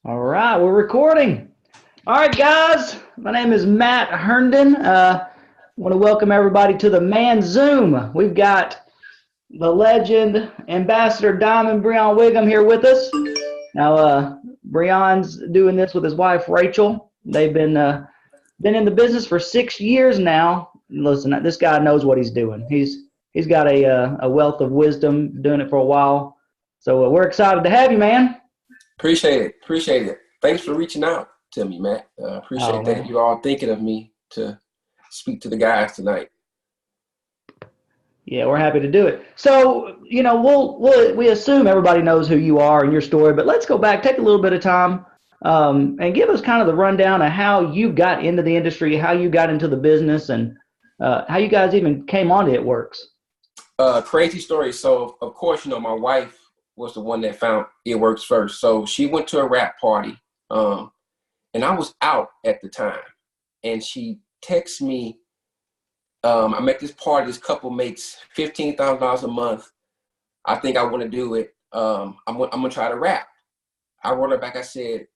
All right, we're recording. All right, guys, my name is Matt Herndon. I want to welcome everybody to the Man Zoom. We've got the legend, Ambassador Diamond Brion Whigham here with us. Now, Brion's doing this with his wife, Rachel. They've been in the business for 6 years now. Listen, this guy knows what he's doing. He's got a wealth of wisdom, doing it for a while. So we're excited to have you, man. Appreciate it. Appreciate it. Thanks for reaching out to me, Matt. Appreciate that you all thinking of me to speak to the guys tonight. Yeah, we're happy to do it. So, we assume everybody knows who you are and your story, but let's go back, take a little bit of time, and give us kind of the rundown of how you got into the industry, how you got into the business, and how you guys even came onto It Works. Crazy story. So, of course, my wife was the one that found It Works first. So she went to a rap party, and I was out at the time, and she texted me. I'm at this party. This couple makes $15,000 a month. I think I want to do it. I'm gonna try to rap. I wrote her back. I said,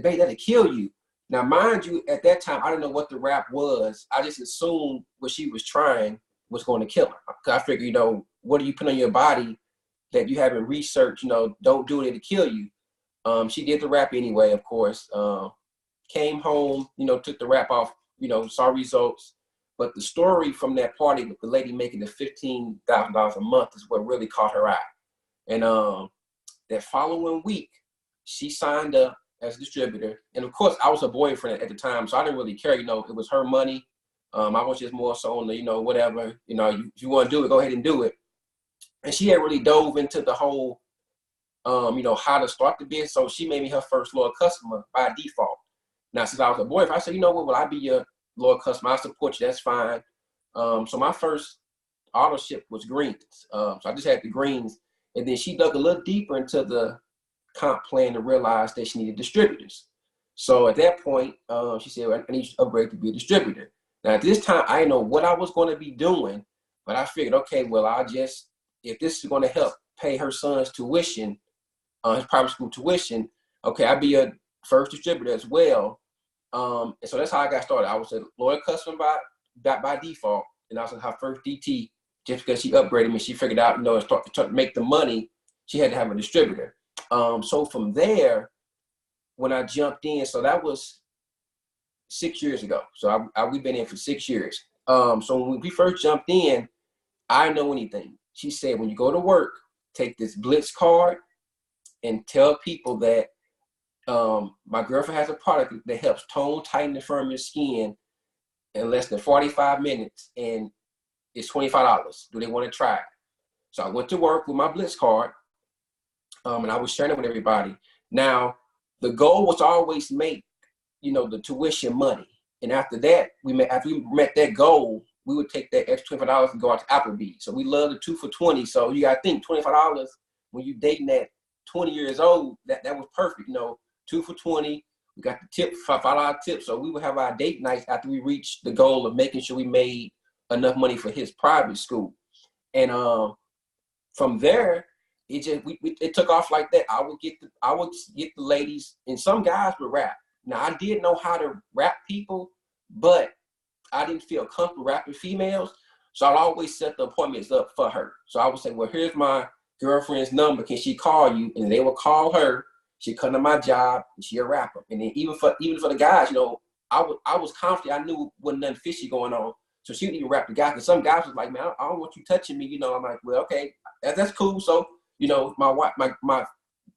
babe, that'll kill you. Now, mind you, at that time, I didn't know what the rap was. I just assumed what she was trying was going to kill her. Cause I figured, what do you put on your body that you haven't researched? Don't do it, it'll kill you. She did the rap anyway, of course. Came home, took the rap off, saw results. But the story from that party with the lady making the $15,000 a month is what really caught her eye. And that following week, she signed up as a distributor. And of course, I was her boyfriend at the time, so I didn't really care. It was her money. I was just more so on the, whatever, if you want to do it, go ahead and do it. And she had really dove into the whole, how to start the business. So she made me her first loyal customer by default. Now, since I was a boyfriend, I said, will I be your loyal customer? I support you, that's fine. So my first auto ship was greens. So I just had the greens. And then she dug a little deeper into the comp plan to realize that she needed distributors. So at that point, she said, I need you to upgrade to be a distributor. Now, at this time, I didn't know what I was going to be doing, but I figured, okay, well, if this is going to help pay her son's tuition, his private school tuition, okay, I'll be a first distributor as well. And so that's how I got started. I was a loyal customer by default, and I was her first DT just because she upgraded me. She figured out, to make the money, she had to have a distributor. So from there, when I jumped in, so that was 6 years ago. So we've been in for 6 years. So when we first jumped in, I didn't know anything. She said, when you go to work, take this Blitz card and tell people that my girlfriend has a product that helps tone, tighten, and firm your skin in less than 45 minutes, and it's $25. Do they want to try it? So I went to work with my Blitz card, and I was sharing it with everybody. Now, the goal was to always make, the tuition money. And after that, after we met that goal, we would take that extra $25 and go out to Applebee's. So we love the 2 for $20. So you got to think $25 when you're dating at 20 years old, that was perfect. 2 for $20. We got the tip, $5 tip. So we would have our date nights after we reached the goal of making sure we made enough money for his private school. And from there, it took off like that. I would get the ladies, and some guys would rap. Now, I did know how to rap people, but I didn't feel comfortable rapping females. So I'd always set the appointments up for her. So I would say, well, here's my girlfriend's number. Can she call you? And they would call her. She'd come to my job, and she'd rap them. And then even for the guys, I was confident. I knew wasn't nothing fishy going on. So she would even rap the guys. And some guys was like, man, I don't want you touching me. I'm like, well, okay, that's cool. So, my wife, my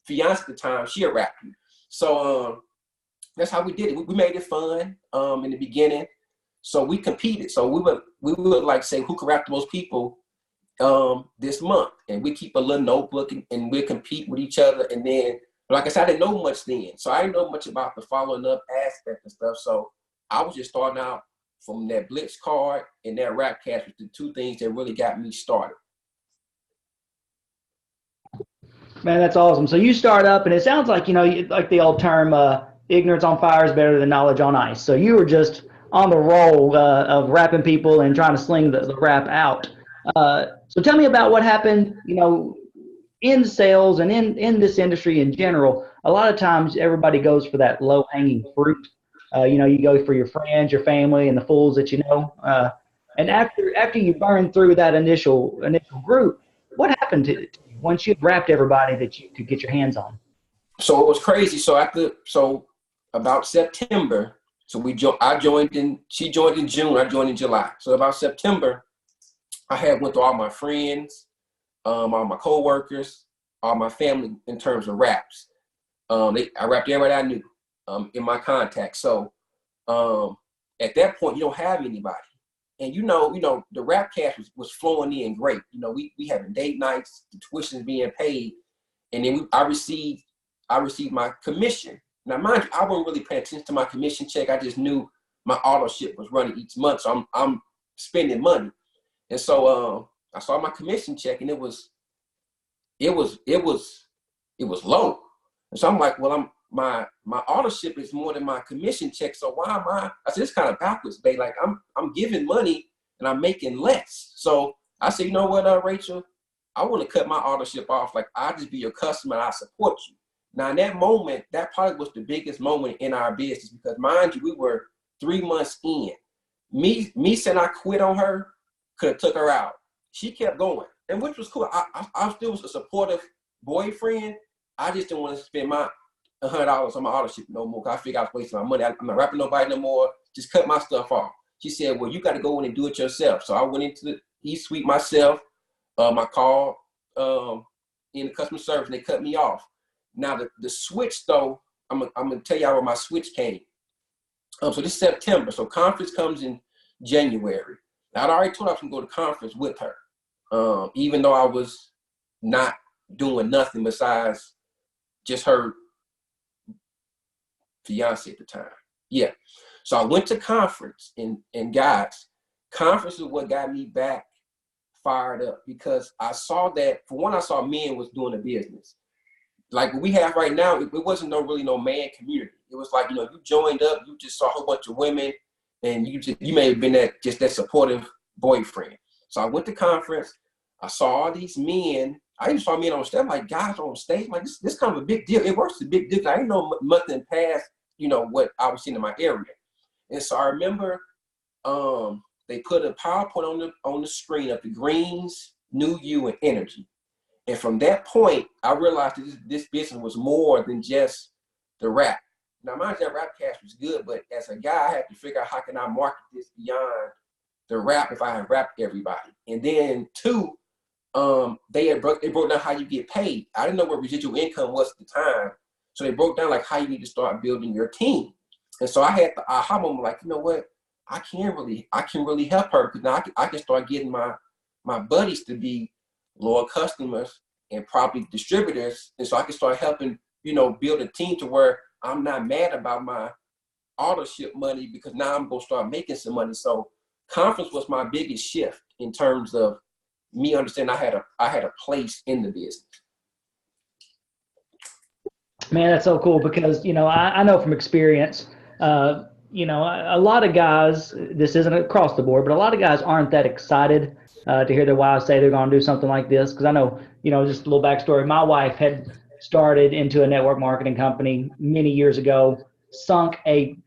fiance at the time, she'd rap you. So that's how we did it. We made it fun in the beginning. So we competed. So we would like say who could rap the most people this month. And we keep a little notebook and we compete with each other. And then, like I said, I didn't know much then. So I didn't know much about the following up aspect and stuff. So I was just starting out from that Blitz card and that rap cast with the two things that really got me started. Man, that's awesome. So you start up, and it sounds like, like the old term, ignorance on fire is better than knowledge on ice. So you were just on the roll of rapping people and trying to sling the rap out. So tell me about what happened, in sales and in this industry in general. a lot of times everybody goes for that low hanging fruit. You know, you go for your friends, your family, and the fools that you know. And after you burn through that initial group, what happened to you once you'd wrapped everybody that you could get your hands on? So it was crazy. So about September, I joined she joined in June, I joined in July. So about September, I had went to all my friends, all my coworkers, all my family in terms of raps. I rapped everybody I knew in my contacts. So at that point, you don't have anybody. And you know, the rap cash was flowing in great. You know, we having date nights, the tuition's being paid, and then I received my commission. Now, mind you, I wasn't really paying attention to my commission check. I just knew my auto ship was running each month, so I'm spending money. And so I saw my commission check, and it was low. And so I'm like, well, my auto ship is more than my commission check. So why am I said, it's kind of backwards, babe. Like I'm giving money and I'm making less. So I said, you know what, Rachel, I want to cut my auto ship off. Like, I'll just be your customer and I support you. Now, in that moment, that probably was the biggest moment in our business because, mind you, we were 3 months in. Me saying I quit on her could have took her out. She kept going, and which was cool. I still was a supportive boyfriend. I just didn't want to spend my $100 on my auto ship no more. I figured I was wasting my money. I'm not rapping nobody no more. Just cut my stuff off. She said, well, you got to go in and do it yourself. So I went into the E-Suite myself. I called in the customer service, and they cut me off. Now, the switch, though, I'm going to tell y'all where my switch came. So this is September. So conference comes in January. Now, I'd already told her I was going to go to conference with her, even though I was not doing nothing besides just her fiance at the time. Yeah. So I went to conference, and guys, conference is what got me back fired up because I saw that, for one, I saw men was doing a business. Like what we have right now, it wasn't really no man community. It was like, you joined up, you just saw a whole bunch of women, and you may have been that supportive boyfriend. So I went to conference, I saw all these men. I even saw men on stage, like guys on stage, like this kind of a big deal. It works a big deal. I didn't know nothing past, what I was seeing in my area. And so I remember they put a PowerPoint on the screen of the greens, new you, and energy. And from that point, I realized that this business was more than just the rap. Now, mind you, that rap cash was good, but as a guy, I had to figure out how can I market this beyond the rap if I had rapped everybody. And then two, they broke down how you get paid. I didn't know what residual income was at the time. So they broke down like how you need to start building your team. And so I had the aha moment, like, you know what? I can really help her because now I can start getting my buddies to be loyal customers and probably distributors. And so I can start helping, build a team to where I'm not mad about my auto ship money because now I'm going to start making some money. So conference was my biggest shift in terms of me understanding I had a place in the business. Man, that's so cool because, I know from experience, a lot of guys, this isn't across the board, but a lot of guys aren't that excited to hear their wives say they're going to do something like this. Because I know, just a little backstory. My wife had started into a network marketing company many years ago, sunk a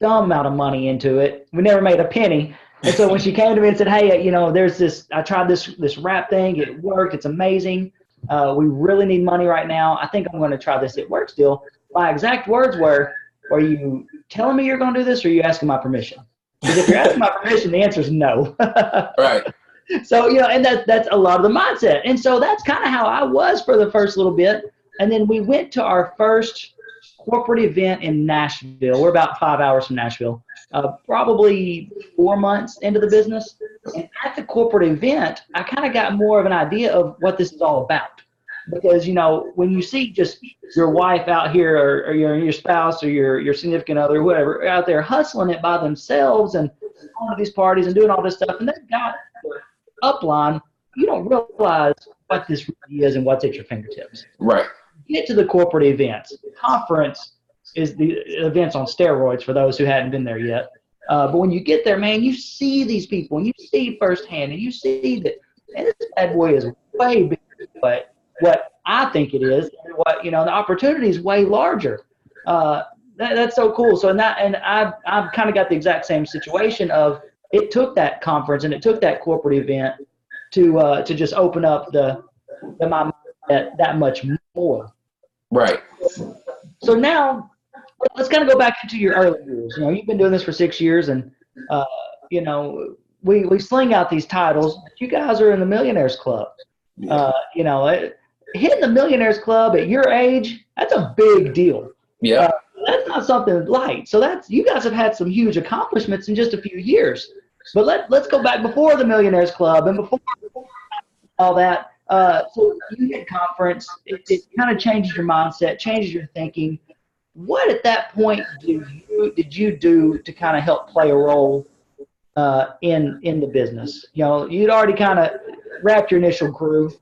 dumb amount of money into it. We never made a penny. And so when she came to me and said, hey, there's this, I tried this rap thing. It worked. It's amazing. We really need money right now. I think I'm going to try this. It works still. My exact words were, are you telling me you're going to do this or are you asking my permission? Because if you're asking my permission, the answer is no. Right. So, and that's a lot of the mindset. And so that's kind of how I was for the first little bit. And then we went to our first corporate event in Nashville. We're about 5 hours from Nashville, probably 4 months into the business. And at the corporate event, I kind of got more of an idea of what this is all about. Because, when you see just your wife out here or your spouse or your significant other, whatever, out there hustling it by themselves and going to these parties and doing all this stuff, and they've got their upline, you don't realize what this really is and what's at your fingertips. Right. Get to the corporate events. Conference is the events on steroids for those who hadn't been there yet. But when you get there, man, you see these people and you see firsthand and you see that, man, this bad boy is way bigger than what I think it is. what, the opportunity is way larger. That's so cool. So I've kind of got the exact same situation of it took that conference and it took that corporate event to just open up my mind that much more. Right. So now let's kind of go back into your early years. You've been doing this for 6 years, and we sling out these titles, but you guys are in the Millionaires Club. Yeah. Hitting the Millionaires Club at your age, that's a big deal. Yeah. That's not something light. So you guys have had some huge accomplishments in just a few years. But let's go back before the Millionaires Club and before all that. So you hit conference, it kind of changes your mindset, changes your thinking. What at that point did you do to kind of help play a role in the business? You'd already kind of wrapped your initial crew.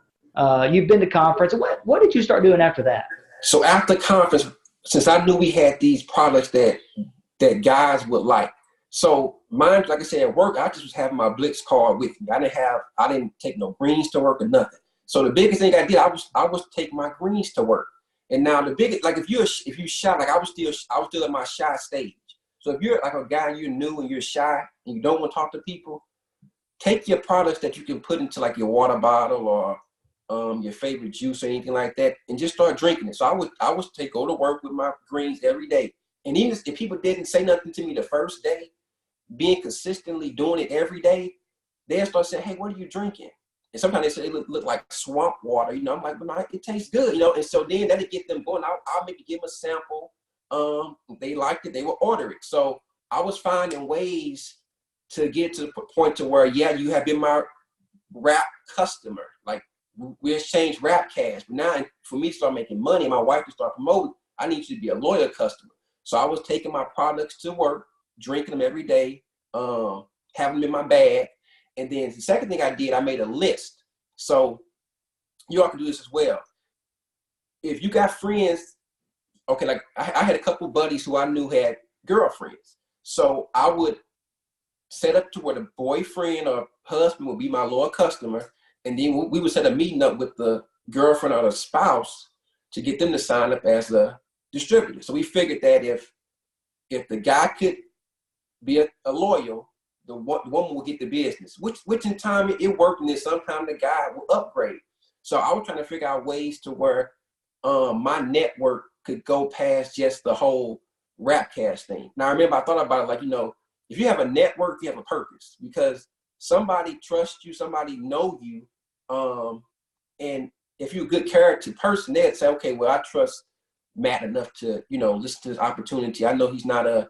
You've been to conference. What did you start doing after that? So after conference, since I knew we had these products that guys would like, so mine, like I said, at work, I just was having my Blitz card with me. I didn't take no greens to work or nothing. So the biggest thing I did, I was taking my greens to work. And now the biggest, like if you shy, like I was still in my shy stage. So if you're like a guy, you're new and you're shy and you don't want to talk to people, take your products that you can put into like your water bottle or your favorite juice or anything like that, and just start drinking it. So I would go to work with my greens every day. And even if people didn't say nothing to me the first day, being consistently doing it every day, they'll start saying, "Hey, what are you drinking?" And sometimes they say it look like swamp water. I'm like, "But no, it tastes good," And so then that'll get them going. I'll maybe give them a sample. They liked it, they will order it. So I was finding ways to get to the point to where, yeah, you have been my rap customer. Like we exchanged rap cash. But now for me to start making money, my wife to start promoting, I need you to be a loyal customer. So I was taking my products to work, drinking them every day, having them in my bag. And then the second thing I did, I made a list. So you all can do this as well. If you got friends, okay, like I had a couple buddies who I knew had girlfriends. So I would set up to where the boyfriend or husband would be my loyal customer. And then we would set a meeting up with the girlfriend or the spouse to get them to sign up as a distributor. So we figured that if the guy could be a loyal, the woman will get the business, which in time it worked, and then sometimes the guy will upgrade. So I was trying to figure out ways to where my network could go past just the whole Rapcast thing. Now I remember I thought about it like, if you have a network, you have a purpose, because somebody trusts you, somebody know you, and if you're a good character person, they'd say, okay, well, I trust Matt enough to listen to this opportunity. I know he's not going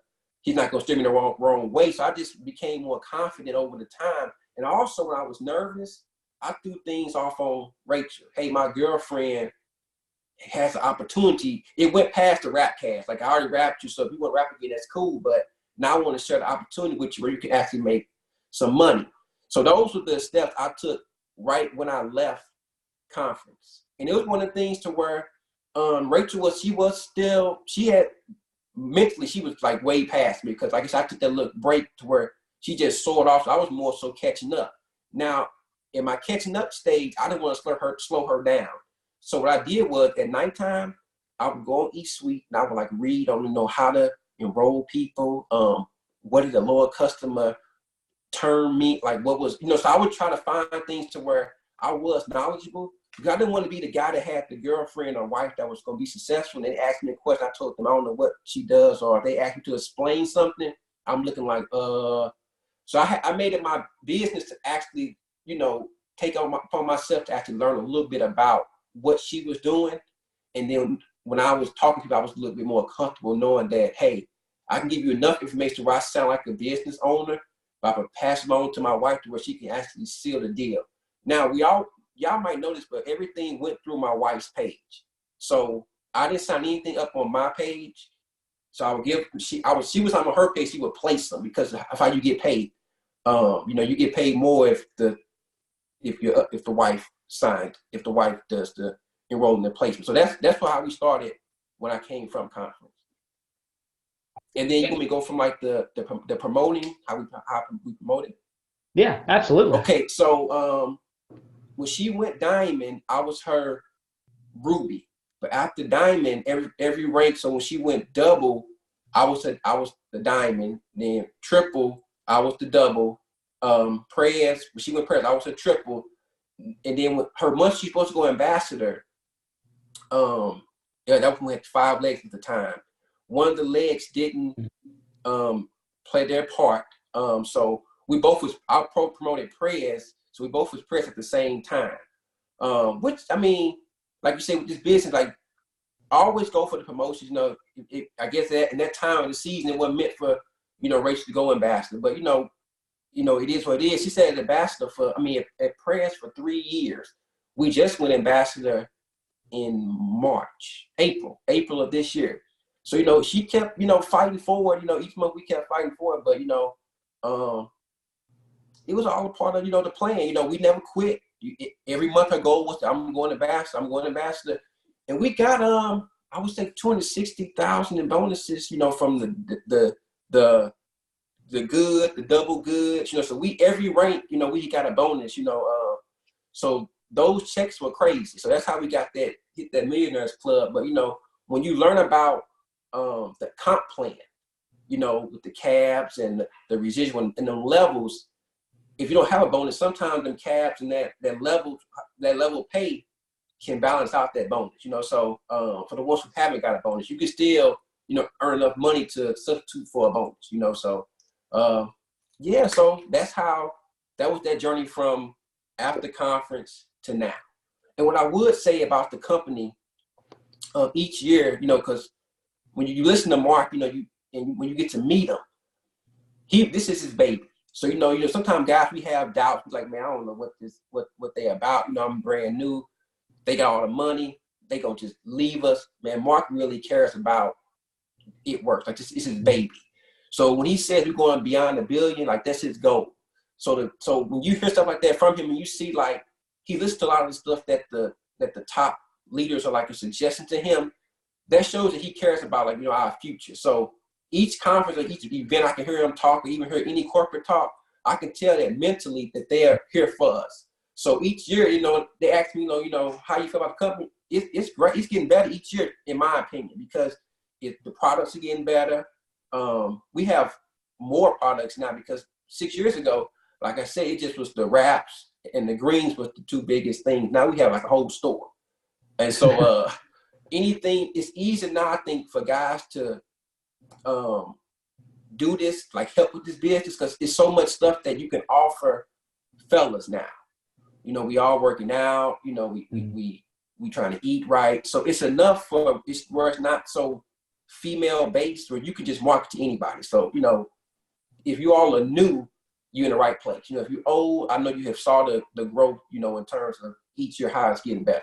to steer me the wrong way. So I just became more confident over the time. And also when I was nervous, I threw things off on Rachel. Hey, my girlfriend has an opportunity. It went past the rap cast. Like I already rapped you, so if you want to rap again, that's cool. But now I want to share the opportunity with you where you can actually make some money. So those were the steps I took right when I left conference. And it was one of the things to where Rachel she had mentally, she was like way past me, because like I said, I took that little break to where she just soared off. So I was more so catching up. Now, in my catching up stage, I didn't want to slow her down. So what I did was at nighttime, I would go on eSuite and I would like read on how to enroll people. What did the loyal customer term mean? Like what was, so I would try to find things to where I was knowledgeable, because I didn't want to be the guy that had the girlfriend or wife that was going to be successful. And they asked me a question. I told them, I don't know what she does. Or if they asked me to explain something, I'm looking like, So I made it my business to actually, take upon myself to actually learn a little bit about what she was doing. And then when I was talking to people, I was a little bit more comfortable knowing that, hey, I can give you enough information where I sound like a business owner, but I can pass it on to my wife to where she can actually seal the deal. Now, y'all might notice, but everything went through my wife's page. So I didn't sign anything up on my page. So I would she was on her page, she would place them because of how you get paid. You get paid more if the wife signed, if the wife does the enrollment and placement. So that's how we started when I came from conference. And then you want me to go from like the promoting, how we promote it? Yeah, absolutely. Okay, so when she went Diamond, I was her Ruby. But after Diamond, every rank. So when she went double, I was the Diamond. Then triple, I was the double. Prayers, when she went prayers, I was a triple. And then with her month she's supposed to go ambassador. Yeah, that was when we had 5 legs at the time. One of the legs didn't play their part. So we both was I promoted prayers, so we both was prayers at the same time. Which I mean, like you said, with this business, like always go for the promotions. You know, I guess that in that time of the season it wasn't meant for, you know, Rachel to go ambassador, but you know, it is what it is. She said ambassador at prayers for 3 years. We just went ambassador in April of this year. So, you know, she kept, you know, fighting forward. You know, each month we kept fighting forward, but, you know, it was all a part of, you know, the plan. You know, we never quit. Every month her goal was, I'm going ambassador. And we got, I would say 260,000 in bonuses, you know, from the good, the double goods, you know, so every rank, you know, we got a bonus, you know, so those checks were crazy. So that's how we got hit that Millionaires Club. But, you know, when you learn about the comp plan, you know, with the cabs and the residual and the levels, if you don't have a bonus, sometimes them cabs and that level pay can balance out that bonus, you know. So for the ones who haven't got a bonus, you can still, you know, earn enough money to substitute for a bonus, you know. So yeah, so that was that journey from after conference to now. And what I would say about the company each year, you know, because when you listen to Mark, you know, when you get to meet him, this is his baby. So, you know, sometimes guys, we have doubts. Like, man, I don't know what they about. You know, I'm brand new. They got all the money. They gonna just leave us. Man, Mark really cares about it works. Like, it's his baby. So when he says we're going beyond $1 billion, like that's his goal. So when you hear stuff like that from him and you see like he listens to a lot of the stuff that the top leaders are like a suggestion to him, that shows that he cares about, like, you know, our future. So each conference or each event I can hear him talk or even hear any corporate talk, I can tell that mentally that they are here for us. So each year, you know, they ask me, you know, how you feel about the company. It's great. It's getting better each year, in my opinion, because the products are getting better. We have more products now because 6 years ago, like I said, it just was the wraps and the greens was the 2 biggest things. Now we have like a whole store. And so anything, it's easy now, I think, for guys to do this, like help with this business, because it's so much stuff that you can offer fellas now. You know, we all working out, you know, we trying to eat right. So it's enough where it's not so female based where you could just market to anybody. So, you know, if you all are new, you're in the right place. You know, if you're old, I know you have saw the growth, you know, in terms of each year how it's getting better.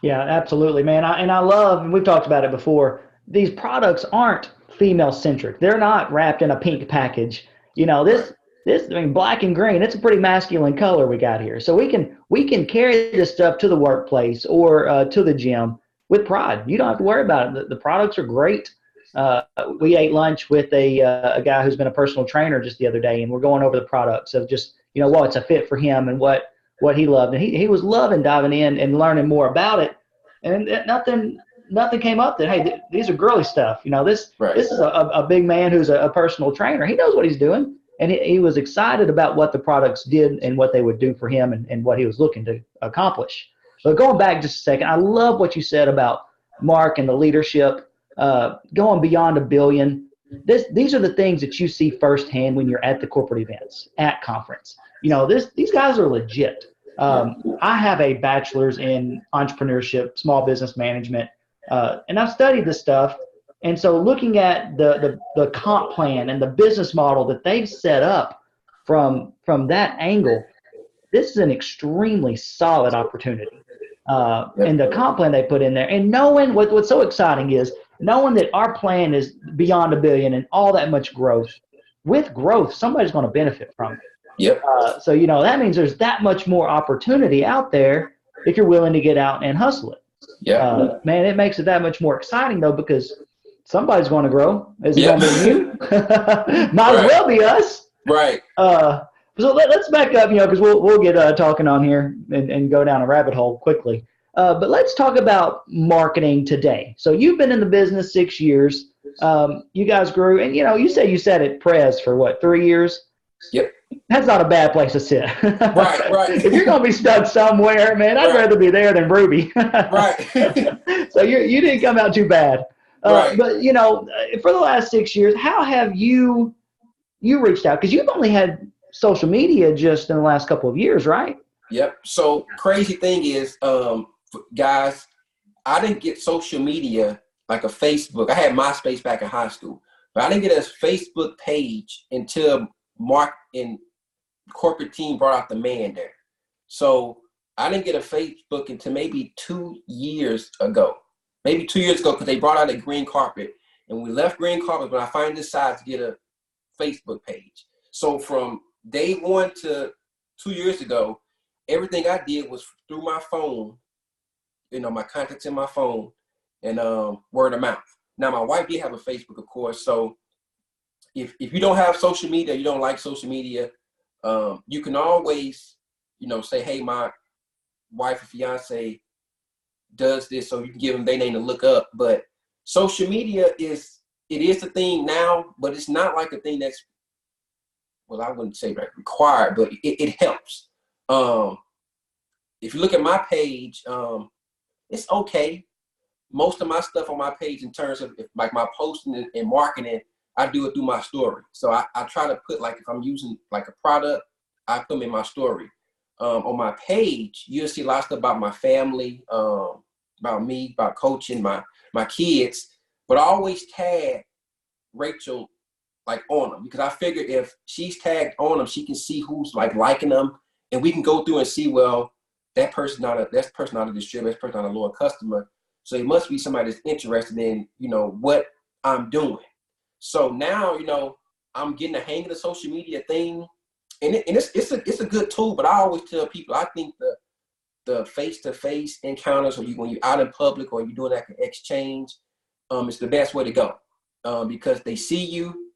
Yeah, absolutely, man. I love, and we've talked about it before, these products aren't female centric. They're not wrapped in a pink package. You know, this I mean, black and green, it's a pretty masculine color we got here. So we can carry this stuff to the workplace or to the gym with pride. You don't have to worry about it. The products are great. We ate lunch with a guy who's been a personal trainer just the other day, and we're going over the products of just, you know, it's a fit for him and what he loved. And he was loving diving in and learning more about it. And nothing came up that, hey, these are girly stuff. You know, this is a big man who's a personal trainer. He knows what he's doing. And he was excited about what the products did and what they would do for him and what he was looking to accomplish. But going back just a second, I love what you said about Mark and the leadership, going beyond $1 billion. These are the things that you see firsthand when you're at the corporate events, at conference. You know, these guys are legit. I have a bachelor's in entrepreneurship, small business management, and I've studied this stuff. And so looking at the comp plan and the business model that they've set up from that angle, this is an extremely solid opportunity. And the comp plan they put in there, and knowing what's so exciting is knowing that our plan is beyond $1 billion and all that much growth. With growth, somebody's going to benefit from it. Yep. So, you know, that means there's that much more opportunity out there if you're willing to get out and hustle it. Yeah. Man, it makes it that much more exciting, though, because somebody's going to grow. Is it going to be you? Might as well be us. Right. So let's back up, you know, because we'll get talking on here and go down a rabbit hole quickly. But let's talk about marketing today. So you've been in the business 6 years. You guys grew, and you said at Prez for what, 3 years? Yep. That's not a bad place to sit. Right, right. If you're going to be stuck somewhere, man, I'd Right. rather be there than Ruby. Right. So you didn't come out too bad. Right. But for the last 6 years, how have you reached out? Because you've only had social media just in the last couple of years, right? Yep. So crazy thing is, guys, I didn't get social media like a Facebook. I had MySpace back in high school, but I didn't get a Facebook page until Mark and corporate team brought out the man there. So I didn't get a Facebook until maybe 2 years ago. Maybe 2 years ago, because they brought out a green carpet, and we left green carpet, but I finally decided to get a Facebook page. So from day one to 2 years ago, everything I did was through my phone, my contacts in my phone, and word of mouth. Now, my wife did have a Facebook, of course. So if you don't have social media, you don't like social media, you can always, say, hey, my wife or fiance does this, so you can give them their name to look up. But social media is the thing now, but it's not like a thing that's, well, I wouldn't say like required, but it helps. If you look at my page, it's okay. Most of my stuff on my page, in terms of like my posting and marketing, I do it through my story. So I try to put, like, if I'm using like a product, I put them in my story. On my page, you'll see a lot of stuff about my family, about me, about coaching, my kids. But I always tag Rachel like on them, because I figure if she's tagged on them, she can see who's like liking them, and we can go through and see, well, that person not a distributor, that person not a loyal customer. So it must be somebody that's interested in, what I'm doing. So now, I'm getting the hang of the social media thing, and it's a good tool. But I always tell people, I think the face-to-face encounters, or when you're out in public, or you're doing like an exchange, it's the best way to go, because they see you,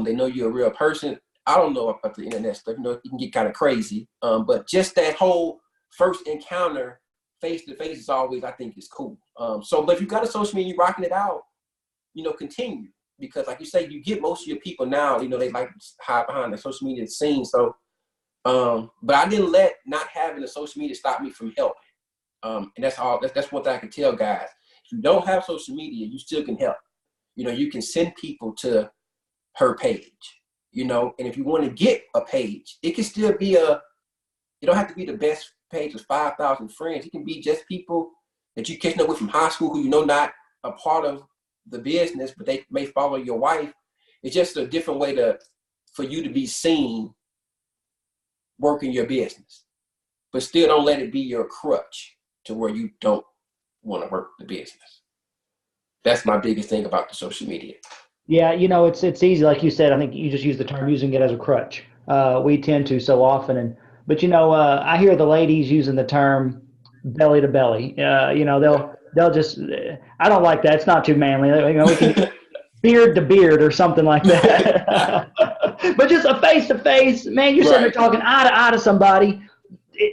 they know you're a real person. I don't know about the internet stuff, it can get kind of crazy, but just that whole first encounter face-to-face is always, I think, is cool. But if you got a social media, you're rocking it out, continue. Because like you say, you get most of your people now, they like to hide behind the social media scene. So, but I didn't let not having the social media stop me from helping. And that's all, that's one thing I can tell guys. If you don't have social media, you still can help. You can send people to her page, and if you want to get a page, it can still be it don't have to be the best page with 5,000 friends. It can be just people that you catching up with from high school who not a part of the business, but they may follow your wife. It's just a different way for you to be seen working your business, but still don't let it be your crutch to where you don't want to work the business. That's my biggest thing about the social media. Yeah, it's easy, like you said. I think you just use the term using it as a crutch. We tend to so often, but I hear the ladies using the term belly to belly. They'll just, I don't like that. It's not too manly. We can beard to beard or something like that. But just a face to face, man. You're sitting there talking eye to eye to somebody.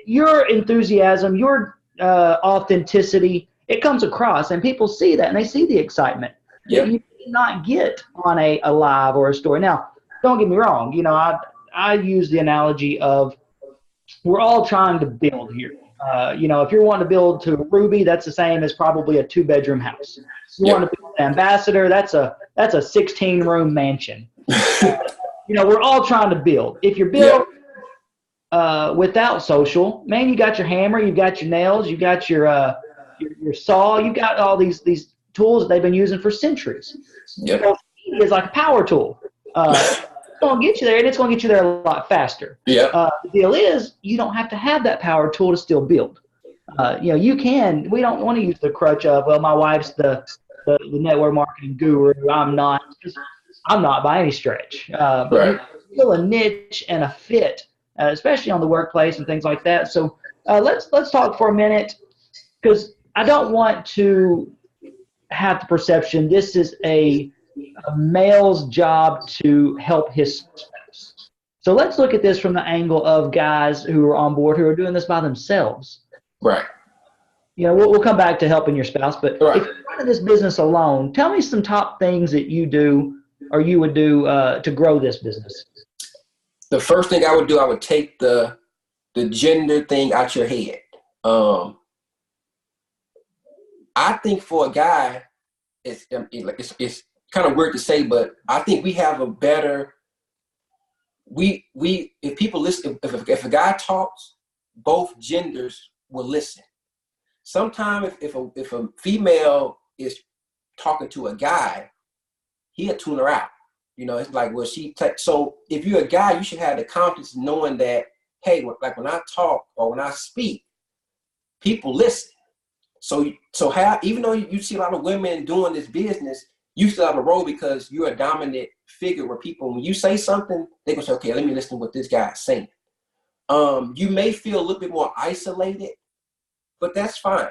Your enthusiasm, your authenticity, it comes across, and people see that, and they see the excitement that you not get on a live or a story. Now, don't get me wrong. I use the analogy of, we're all trying to build here. If you're wanting to build to Ruby, that's the same as probably a 2-bedroom house. If you want to build an Ambassador, that's a 16-room mansion. We're all trying to build. If you're built without social, man, you got your hammer, you got your nails, you got your saw, you got all these tools that they've been using for centuries. So it's like a power tool. It's going to get you there, and it's going to get you there a lot faster. The deal is, you don't have to have that power tool to still build. You can. We don't want to use the crutch of, well, my wife's the network marketing guru. I'm not by any stretch. But you feel a niche and a fit, especially on the workplace and things like that. So let's talk for a minute, because I don't want to have the perception this is a male's job to help his spouse. So let's look at this from the angle of guys who are on board, who are doing this by themselves. Right. you know, we'll come back to helping your spouse, but Right. if you're running this business alone, tell me some top things that you do or you would do to grow this business. The first thing I would do, I would take the gender thing out your head. Um, I think for a guy, it's kind of weird to say, but I think we have a better we if people listen, if a guy talks, both genders will listen. Sometimes if a female is talking to a guy, he'll tune her out. You know, it's like, well, so if you're a guy, you should have the confidence knowing that, hey, like when I talk or when I speak, people listen. So how, even though you see a lot of women doing this business, you still have a role because you're a dominant figure where people, when you say something, they go say, okay, let me listen to what this guy is saying. You may feel a little bit more isolated, but that's fine.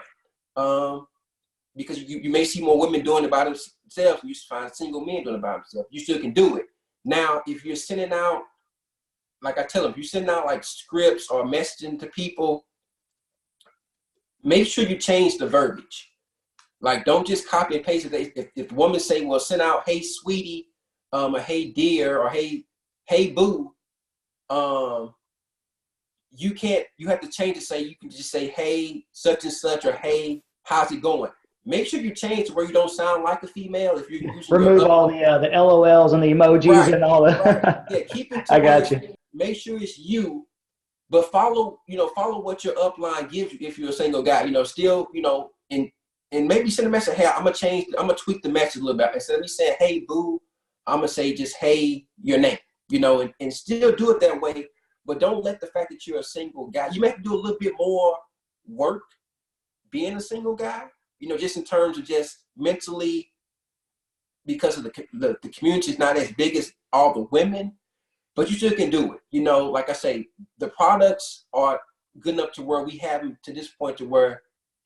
Because you may see more women doing it by themselves. You find single men doing it by themselves. You still can do it. Now, if you're sending out, like I tell them, if you're sending out like scripts or messaging to people, make sure you change the verbiage. Like, don't just copy and paste it. If the woman say, well, send out, hey, sweetie, or hey, dear, or hey, boo, you have to change it. Say, you can just say, hey, such and such, or hey, how's it going? Make sure you change to where you don't sound like a female. If you're using Remove all the LOLs and the emojis right, and all that. Right. Yeah, keep it to I got you. Make sure it's you, but follow what your upline gives you if you're a single guy. Still, and maybe send a message, hey, I'm gonna tweak the message a little bit. Instead of me saying, hey, boo, I'm gonna say just, hey, your name, and still do it that way. But don't let the fact that you're a single guy, you may have to do a little bit more work being a single guy, just in terms of just mentally, because of the community is not as big as all the women, but you still can do it. Like I say, the products are good enough to where we have them to this point to where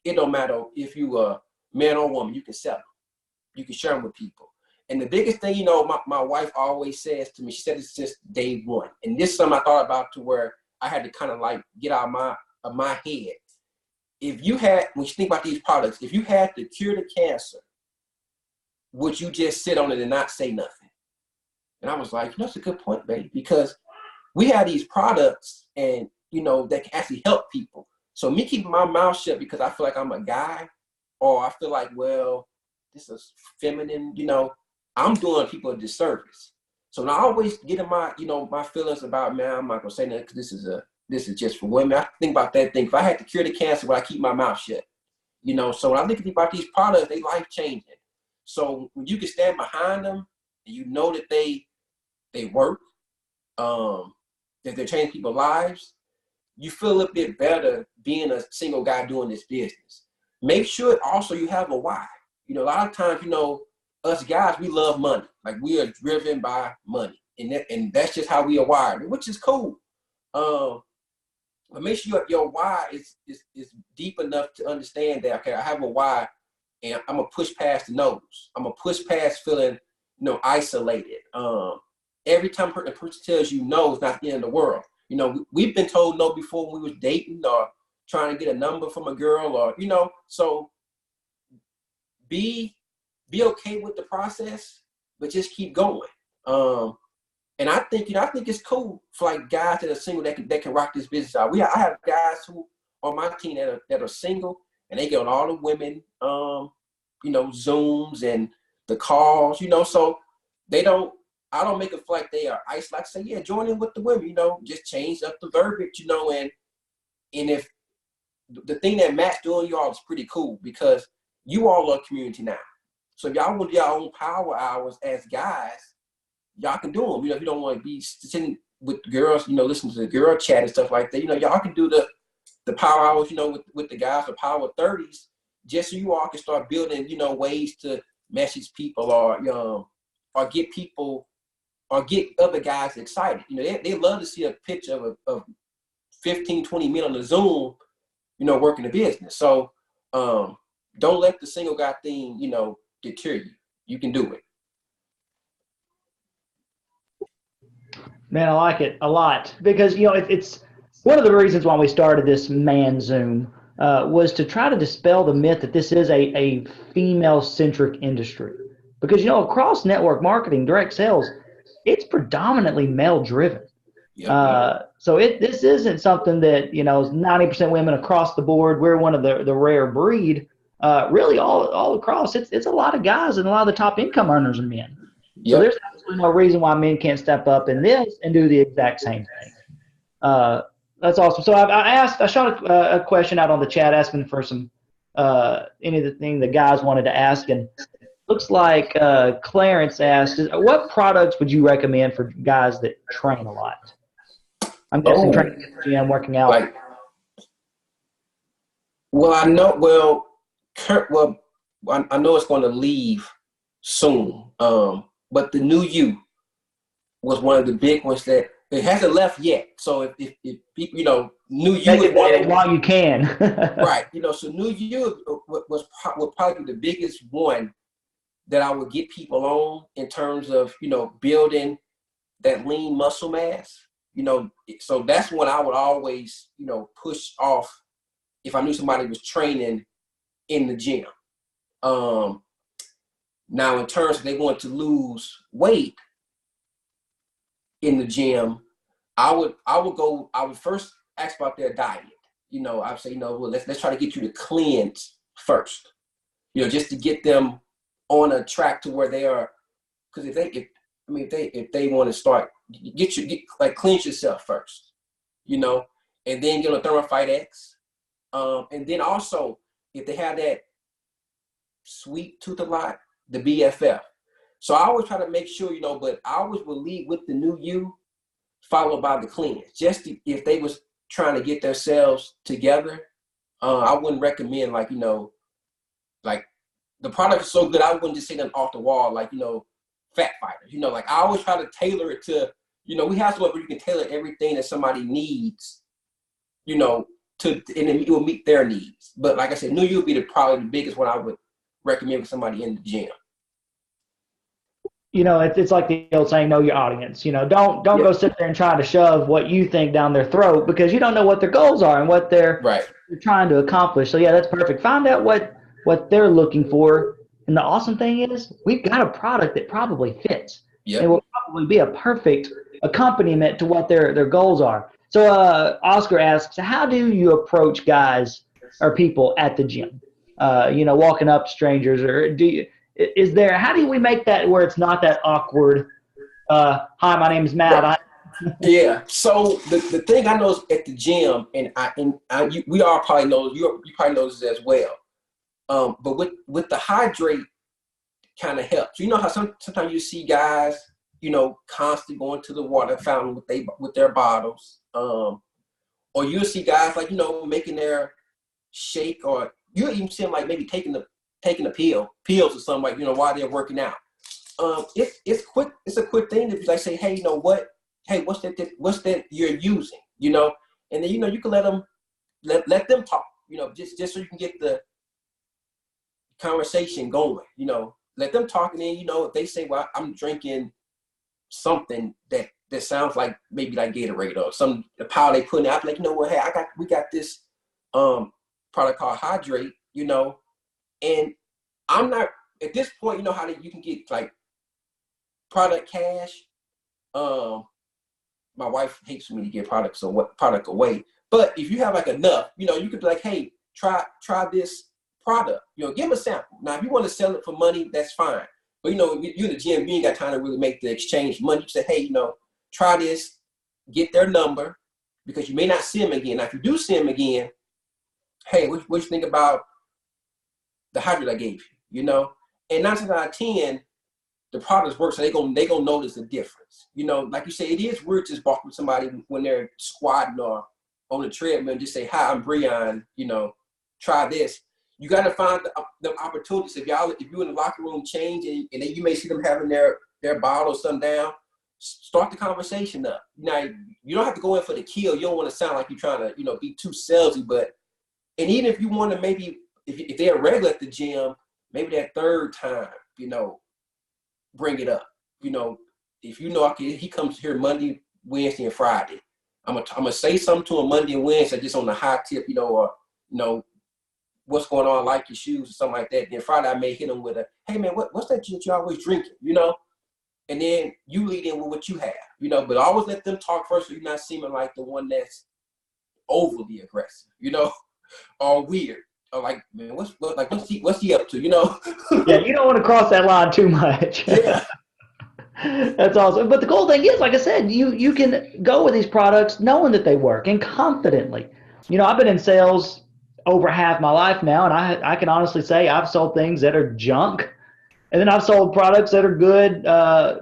it don't matter if you a man or woman, you can sell them. You can share them with people. And the biggest thing, my wife always says to me, she said it's just day one. And this is something I thought about to where I had to kind of like get out of my head. When you think about these products, if you had to cure the cancer, would you just sit on it and not say nothing? And I was like, that's a good point, babe, because we have these products and, that can actually help people. So me keeping my mouth shut because I feel like I'm a guy, or I feel like, well, this is feminine, I'm doing people a disservice. So now I always get in my, my feelings about, man, I'm not gonna say that because this is just for women. I think about that thing. If I had to cure the cancer, would I keep my mouth shut? So when I think about these products, they life changing. So when you can stand behind them and that they work, that they're changing people's lives, you feel a bit better being a single guy doing this business. Make sure also you have a why. A lot of times, us guys, we love money. Like, we are driven by money. And that's just how we are wired, which is cool. But make sure your why is deep enough to understand that, okay, I have a why and I'm going to push past the nose. I'm going to push past feeling, isolated. Every time a person tells you no, it's not the end of the world. We've been told no before when we was dating or trying to get a number from a girl, or, so be okay with the process, but just keep going. And I think it's cool for like guys that are single that can rock this business out. I have guys who on my team that are single and they get on all the women, Zooms and the calls, so I don't make it feel like they are isolated. Like I say, yeah, join in with the women, just change up the verbiage, and if the thing that Matt's doing, y'all is pretty cool because you all are a community now. So if y'all want your own power hours as guys, y'all can do them. If you don't want to be sitting with girls, listen to the girl chat and stuff like that, y'all can do the power hours, with the guys, the power 30s, just so you all can start building, ways to message people or get people or get other guys excited. They love to see a picture of 15, 20 men on the Zoom, working the business. So don't let the single guy thing, deter you. You can do it. Man, I like it a lot because, it's one of the reasons why we started this Man Zoom was to try to dispel the myth that this is a female-centric industry. Because, across network marketing, direct sales, it's predominantly male-driven. Yep. So this isn't something that, is 90% women across the board. We're one of the rare breed. Really all across, it's a lot of guys, and a lot of the top income earners are men. So Yep. there's absolutely no reason why men can't step up in this and do the exact same thing. That's awesome. So I shot a question out on the chat asking for some anything the guys wanted to ask, and looks like Clarence asked, what products would you recommend for guys that train a lot? I'm guessing training at the gym, working out. Like, well, I know. I know it's going to leave soon. But the new you was one of the big ones that it hasn't left yet. So if people, new you is one while you can. Right. So new you would probably be the biggest one that I would get people on in terms of, building that lean muscle mass. So that's when I would always, push off if I knew somebody was training in the gym. Now, in terms of they want to lose weight in the gym, I would first ask about their diet. I'd say, well, let's try to get you to cleanse first, just to get them on a track to where they are. Because if they want to start, cleanse yourself first, and then get on Thermophyte X. And then also, if they have that sweet tooth a lot, the BFF. So I always try to make sure, but I always will lead with the new you, followed by the cleanse. If they was trying to get themselves together, I wouldn't recommend like the product is so good, I wouldn't just say them off the wall, fat fighters. I always try to tailor it to, we have somewhere where you can tailor everything that somebody needs, and it will meet their needs. But like I said, new you would be probably the biggest one I would recommend for somebody in the gym. It's like the old saying, know your audience. Don't go sit there and try to shove what you think down their throat, because you don't know what their goals are and what they're trying to accomplish. So yeah, that's perfect. Find out what they're looking for. And the awesome thing is we've got a product that probably fits. Yep. It will probably be a perfect accompaniment to what their goals are. So Oscar asks, how do you approach guys or people at the gym? Walking up to strangers, or how do we make that where it's not that awkward? Hi, my name is Matt. Yeah. So the thing I know is at the gym, and we all probably know, you probably know this as well. But with the hydrate kind of helps. You know how sometimes you see guys, constantly going to the water fountain with their bottles. Or you'll see guys making their shake, or you even see them like maybe taking a pills or something while they're working out. It's quick. It's a quick thing to be like, say, hey, what? Hey, what's that you're using? And then you can let them talk. Just so you can get the conversation going. Let them talk, and then if they say, well, I'm drinking something that sounds like maybe like Gatorade or the powder they put in. I'm like, what? Hey, we got this product called Hydrate. And I'm not at this point. How you can get like product cash. My wife hates for me to give product away. But if you have like enough, you could be like, hey, try this product. Give them a sample. Now, if you want to sell it for money, that's fine. But you in the gym, you ain't got time to really make the exchange money. You say, hey, try this, get their number, because you may not see them again. Now, if you do see them again, hey, what you think about the hydrate I gave you? And 9 times out of 10, the products work, so they gonna notice the difference. Like you say, it is weird to just walk with somebody when they're squatting or on the treadmill and just say, hi, I'm Brion, try this. You got to find the opportunities. If you in the locker room changing, and then you may see them having their bottle or something down, start the conversation up. Now, you don't have to go in for the kill. You don't want to sound like you're trying to, be too salesy, and even if you want to maybe, if they're regular at the gym, maybe that third time, bring it up. If he comes here Monday, Wednesday, and Friday, I'm gonna say something to him Monday and Wednesday, just on the high tip, or you know, what's going on, like your shoes or something like that. Then Friday I may hit them with a, hey man, what's that you always drinking, you know? And then you lead in with what you have, you know, but always let them talk first so you're not seeming like the one that's overly aggressive, you know, or weird. Or like, man, what's he up to, you know? Yeah, you don't want to cross that line too much. Yeah. That's awesome. But the cool thing is, like I said, you can go with these products knowing that they work and confidently. You know, I've been in sales over half my life now, and I can honestly say I've sold things that are junk, and then I've sold products that are good,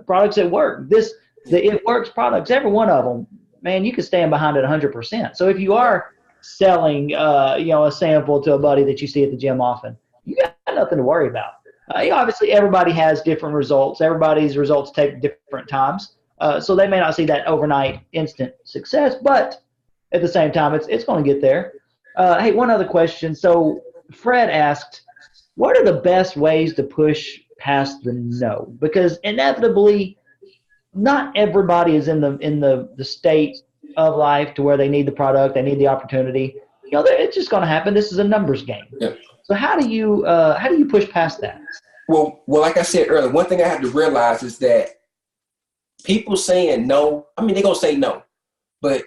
products that work. The It Works products, every one of them, man, you can stand behind it 100%. So if you are selling, a sample to a buddy that you see at the gym often, you got nothing to worry about. Obviously, everybody has different results. Everybody's results take different times. So they may not see that overnight instant success, but at the same time, it's going to get there. Hey, one other question. So Fred asked, what are the best ways to push past the no? Because inevitably, not everybody is in the state of life to where they need the product, they need the opportunity. It's just going to happen. This is a numbers game. Yeah. So how do you push past that? Well, like I said earlier, one thing I have to realize is that people saying no, I mean, they're going to say no, but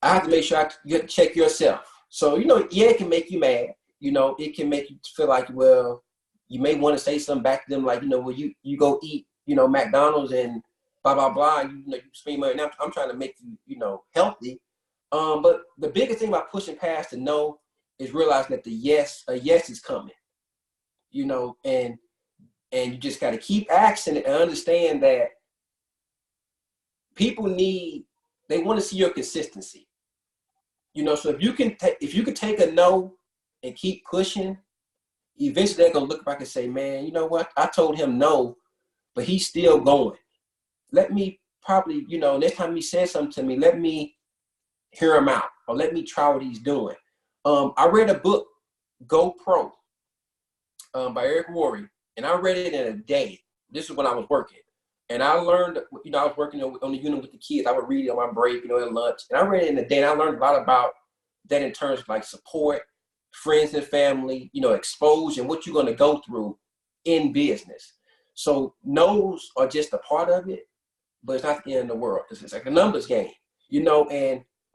I have to make sure you have to check yourself. So, yeah, it can make you mad. It can make you feel like, well, you may want to say something back to them like, well, you go eat, McDonald's and blah, blah, blah. And, you spend money. Now I'm trying to make you, healthy. But the biggest thing about pushing past the no is realizing that a yes is coming, and you just got to keep asking it and understand that people they want to see your consistency. So if you can take a no and keep pushing, eventually they're gonna look back and say, man, you know what? I told him no, but he's still going. Let me probably, next time he says something to me, let me hear him out or let me try what he's doing. I read a book, Go Pro, by Eric Worre, and I read it in a day. This is when I was working. And I learned, I was working on the unit with the kids. I would read it on my break, at lunch. And I read it in a day, and I learned a lot about that in terms of like support, friends and family, exposure, and what you're going to go through in business. So no's are just a part of it, but it's not the end of the world. It's like a numbers game,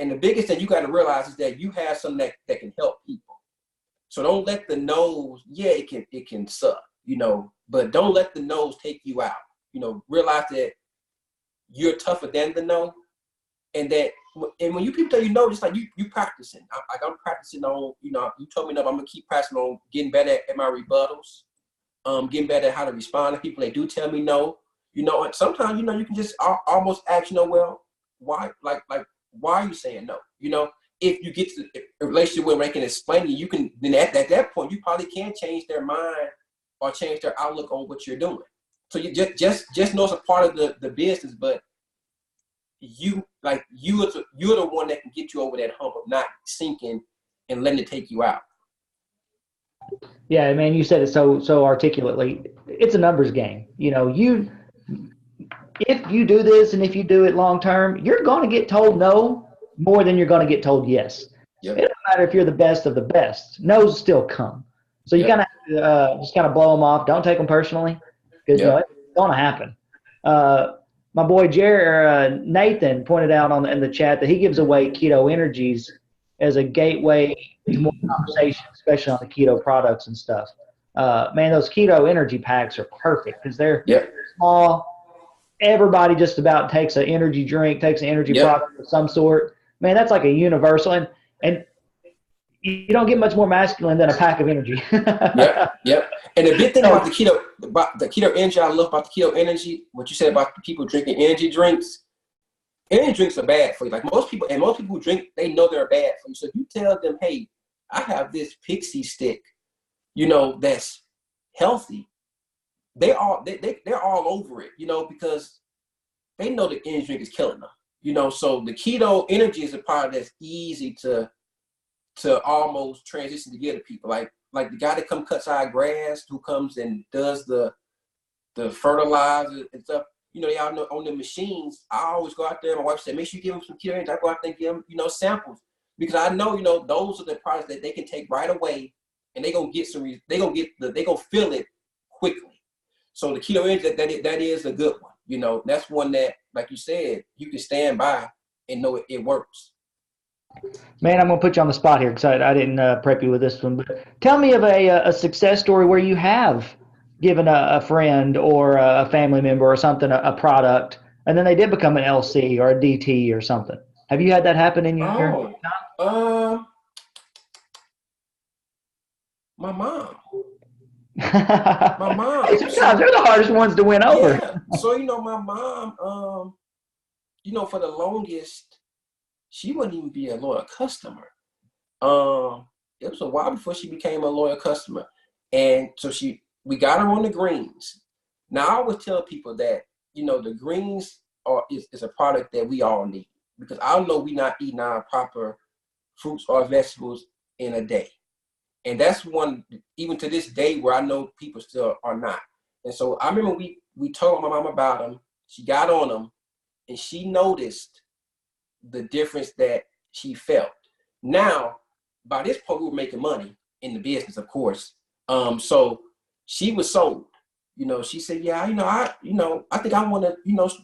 and the biggest thing you got to realize is that you have something that can help people. So don't let the no's, it can suck, but don't let the no's take you out. Realize that you're tougher than the no, and when you people tell you no, just like you practicing. I'm practicing on, you told me no, I'm gonna keep practicing on getting better at my rebuttals, getting better at how to respond to people that do tell me no. And sometimes you can just almost ask, well, why, like why are you saying no? If you get to a relationship where they can explain to you, can then at that point you probably can change their mind or change their outlook on what you're doing. So you just know it's a part of the business, but you're the one that can get you over that hump of not sinking and letting it take you out. Yeah, man, you said it so articulately. It's a numbers game. If you do this and if you do it long term, you're going to get told no more than you're going to get told yes. Yep. It doesn't matter if you're the best of the best. No's still come. So you kind of just kind of blow them off. Don't take them personally. Because it's going to happen. My boy Nathan pointed out in the chat that he gives away keto energies as a gateway to more conversation, especially on the keto products and stuff. Man, those keto energy packs are perfect because they're small. Everybody just about takes an energy drink, takes an energy product of some sort. Man, that's like a universal, and you don't get much more masculine than a pack of energy. Yep. And the big thing about the keto energy, I love about the keto energy, what you said about the people drinking energy drinks. Energy drinks are bad for you. Like most people who drink, they know they're bad for you. So if you tell them, hey, I have this pixie stick, that's healthy, they're all over it, because they know the energy drink is killing them. So the keto energy is a part that's easy to almost transition to get to people. Like the guy that cuts our grass, who comes and does the fertilizer and stuff, y'all know on the machines, I always go out there, my wife said, make sure you give them some keto energy. I go out there and give them, samples. because I know, you know, those are the products that they can take right away, and they gonna feel it quickly. So the keto energy, that is a good one. You know, that's one that, like you said, you can stand by and know it works. Man, I'm going to put you on the spot here because I didn't prep you with this one. But tell me of a success story where you have given a friend or a family member or something a product, and then they did become an LC or a DT or something. Have you had that happen in your Oh, um, my mom. My Hey, mom. sometimes they're the hardest ones to win over. Yeah. So, you know, my mom, you know, for the longest, she wouldn't even be a loyal customer. It was a while before she became a loyal customer. And so we got her on the greens. Now, I always tell people that, you know, the greens is a product that we all need, because I know we're not eating our proper fruits or vegetables in a day. And that's one, even to this day, where I know people still are not. And so I remember we told my mom about them. She got on them, and she noticed the difference that she felt. Now, by this point, we were making money in the business, of course. So she was sold. You know, she said, "Yeah, I think I want to,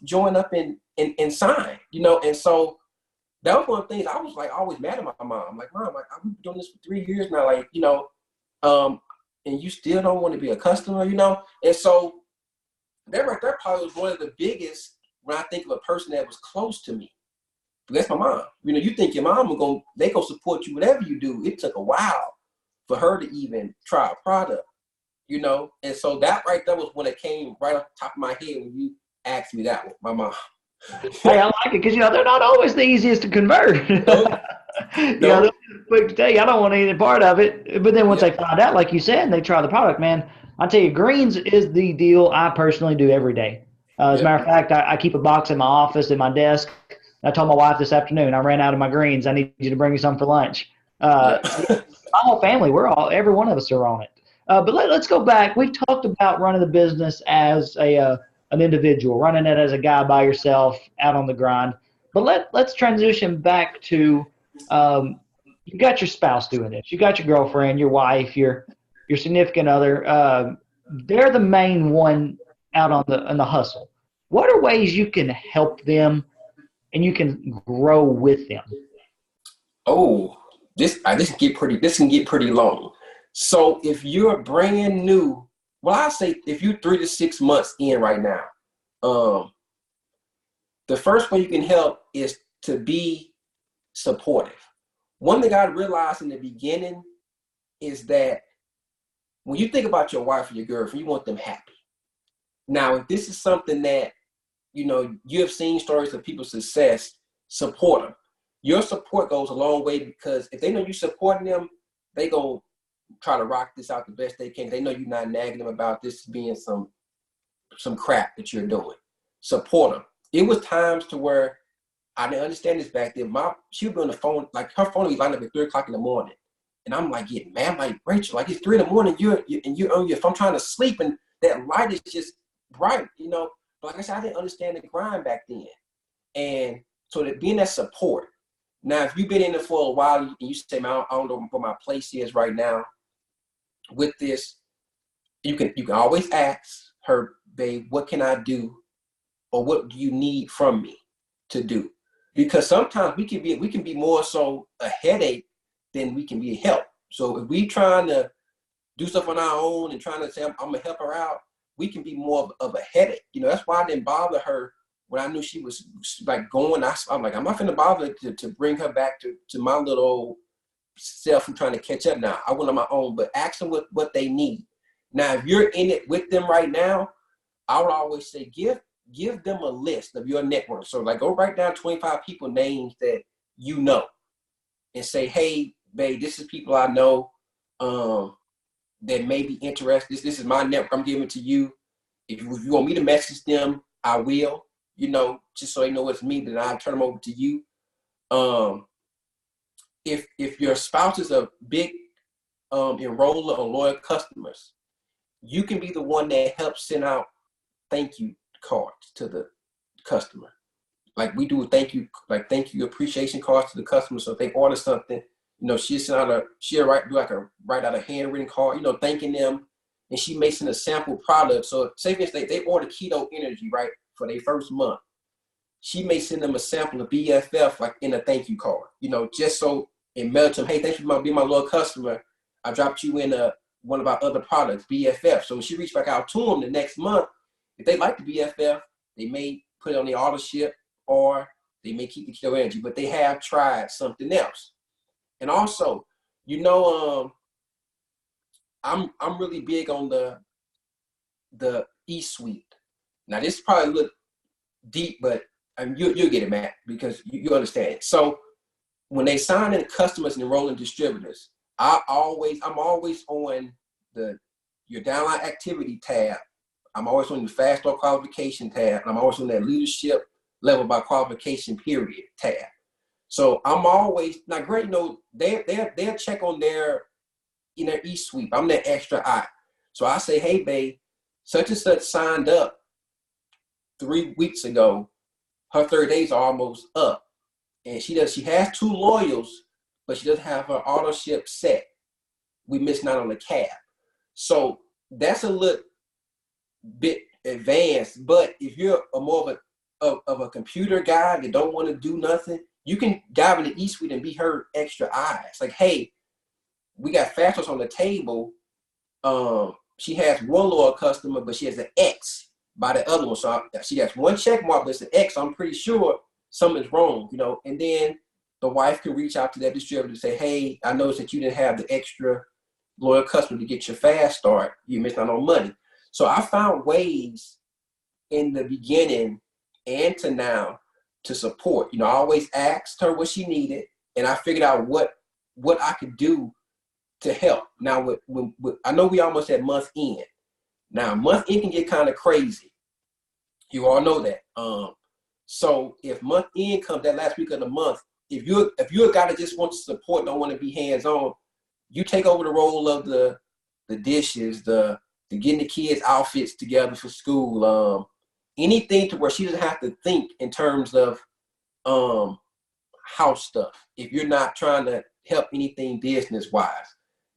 join up and sign." You know, and so that was one of the things I was like always mad at my mom. I'm like, Mom, I've been doing this for 3 years now, like, and you still don't want to be a customer, you know? And so that right there probably was one of the biggest when I think of a person that was close to me. That's my mom. You know, you think your mom they gonna support you whatever you do. It took a while for her to even try a product, you know? And so that right there was when it came right off the top of my head when you asked me that one, my mom. Hey, I like it because they're not always the easiest to convert. Nope. They're Nope. quick to tell you I don't want any part of it. But then once Yeah. they find out, like you said, and they try the product, man, I tell you, greens is the deal I personally do every day. As a Yep. matter of fact, I keep a box in my office at my desk. I told my wife this afternoon I ran out of my greens. I need you to bring me some for lunch. Yeah. My whole family, every one of us are on it. But let's go back. We've talked about running the business as an individual, running it as a guy by yourself out on the grind. But let's transition back to you got your spouse doing this. You got your girlfriend, your wife, your significant other. They're the main one out on the hustle. What are ways you can help them and you can grow with them? Oh, this can get pretty long. So if you're brand new, well, I say if you're 3 to 6 months in right now, um, the first way you can help is to be supportive. One thing I realized in the beginning is that when you think about your wife or your girlfriend, you want them happy. Now, if this is something that you have seen stories of people's success, support them. Your support goes a long way, because if they know you're supporting them, they go try to rock this out the best they can. They know you're not nagging them about this being some crap that you're doing. Support them. It was times to where I didn't understand this back then. She would be on the phone, like her phone would be lined up at 3 o'clock in the morning. And I'm like getting mad. I'm like, Rachel, like it's 3 in the morning, you're on your phone trying to sleep, and that light is just bright, you know. But like I said, I didn't understand the grind back then. And so that being that support. Now, if you've been in it for a while and you say, man, I don't know what my place is right now with this, you can always ask her, babe, what can I do, or what do you need from me to do? Because sometimes we can be more so a headache than we can be a help. So if we trying to do stuff on our own and trying to say I'm gonna help her out, we can be more of a headache. You know, that's why I didn't bother her when I knew she was like going. I'm like, I'm not gonna bother to bring her back to my little old self. I'm trying to catch up now. I went on my own, but ask them what they need. Now, if you're in it with them right now, I would always say give them a list of your network. So like, go write down 25 people names that you know, and say, hey, babe, this is people I know that may be interested. This is my network. I'm giving it to you. If you want me to message them, I will. You know, just so they know it's me, then I'll turn them over to you. If your spouse is a big enroller or loyal customers, you can be the one that helps send out thank you cards to the customer. like we do thank you appreciation cards to the customer. So if they order something, you know, she'll write out a handwritten card, you know, thanking them, and she makes a sample product. So say for instance, they order keto energy, right, for their first month. She may send them a sample of BFF like in a thank you card, you know, just so it melts them. Hey, thank you for being my loyal customer. I dropped you in one of our other products, BFF. So when she reached back out to them the next month, if they like the BFF, they may put it on the auto ship, or they may keep the keto energy, but they have tried something else. And also, you know, I'm really big on the e-suite. Now this probably look deep, but you'll get it, Matt, because you understand it. So when they sign in customers and enrolling distributors, I'm always on your downline activity tab. I'm always on the fast start qualification tab, and I'm always on that leadership level by qualification period tab. So I'm always now. Great, you know, they'll check on their e-sweep. I'm that extra eye. So I say, hey, babe, such and such signed up 3 weeks ago. Her 30 days are almost up, and she has 2 loyals, but she doesn't have her auto ship set. We missed out on the cab. So that's a little bit advanced, but if you're more of a computer guy that don't want to do nothing, you can dive in the e-suite and be her extra eyes. Like, hey, we got fast on the table. She has 1 loyal customer, but she has an X by the other one. So she has 1 check mark, but it's an X. So I'm pretty sure something's wrong, you know. And then the wife can reach out to that distributor and say, hey, I noticed that you didn't have the extra loyal customer to get your fast start. You missed out on money. So I found ways in the beginning and to now to support. You know, I always asked her what she needed, and I figured out what I could do to help. Now, I know we almost at month end. Now, month end can get kind of crazy. You all know that. So if month end comes that last week of the month, if you're a guy that just wants to support, don't want to be hands-on, you take over the role of the dishes, the getting the kids' outfits together for school, anything to where she doesn't have to think in terms of house stuff if you're not trying to help anything business-wise.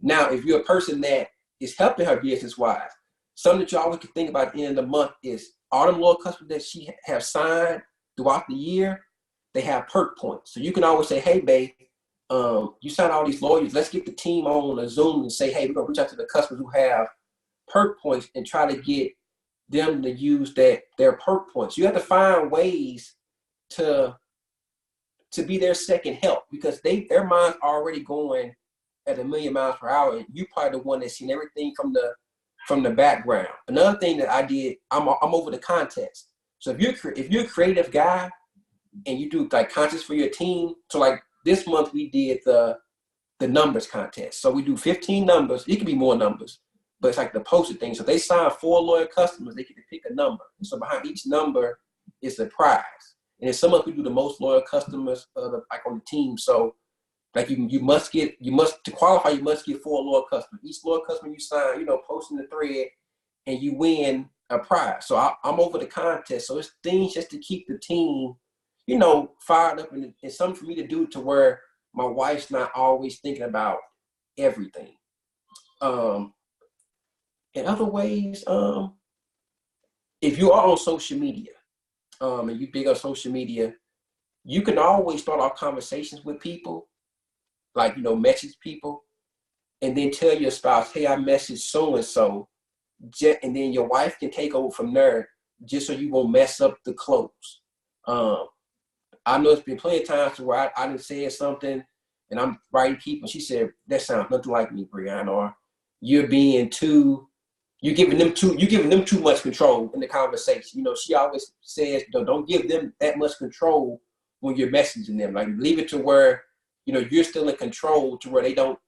Now, if you're a person that is helping her business-wise, something that you always can think about at the end of the month is all them loyal customers that she have signed throughout the year, they have perk points. So you can always say, hey, babe, you signed all these lawyers. Let's get the team on a Zoom and say, hey, we're going to reach out to the customers who have perk points and try to get them to use their perk points. You have to find ways to be their second help, because their mind's already going at 1,000,000 miles per hour, and you probably the one that's seen everything from the background. Another thing that I did, I'm over the context. So if you're a creative guy and you do like contests for your team, so like this month we did the numbers contest. So we do 15 numbers. It could be more numbers, but it's like the posted thing. So they sign 4 loyal customers, they get to pick a number. And so behind each number is a prize. And then some of we do the most loyal customers like on the team. So like you must to qualify, you must get 4 loyal customers. Each loyal customer you sign, you know, post in the thread, and you win a prize. So I'm over the contest. So it's things just to keep the team, you know, fired up, and it's something for me to do to where my wife's not always thinking about everything. In other ways, if you are on social media, and you big on social media, you can always start off conversations with people, like, you know, message people, and then tell your spouse, hey, I messaged so-and-so, and then your wife can take over from there, just so you won't mess up the close. I know it's been plenty of times where I done said something, and I'm writing people, and she said, that sounds nothing like me, Brian, or you're giving them too much control in the conversation. You know, she always says, don't give them that much control when you're messaging them. Like, leave it to where, you know, you're still in control, to where they don't